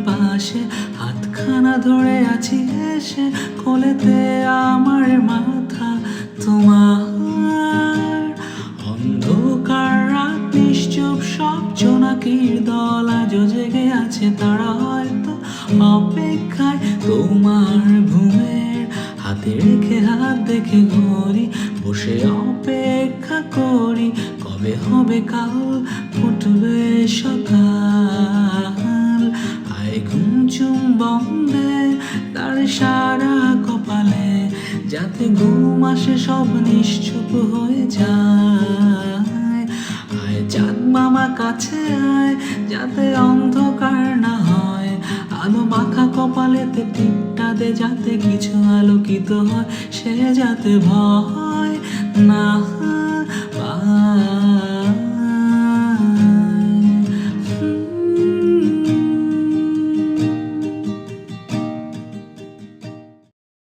পাশে, হাতখানা ধরে আছি এসে, কোলেতে আমার মাথা তোমার। অন্ধকার রাত নিশ্চুপ, সব জোনাকির দল আজও জেগে আছে, তারা হয়তো অপেক্ষায় তোমার ঘুমের। হাতে রেখে হাত দেখে ঘড়ি, বসে অপেক্ষা করি, কবে হবে কাল, ফুটবে সকাল। আয় ঘুম চুম্বন দে তার সারা কপালে, যাতে ঘুম আসে সব নিশ্চুপ হয়ে যায়। আয় চাঁদ মামা কাছে আয়, যাতে অন্ধকার না হয়, আলো মাখা কপালেতে টিপটা দে, যাতে কিছু আলোকিত হয়, সে যাতে ভয় না হয়।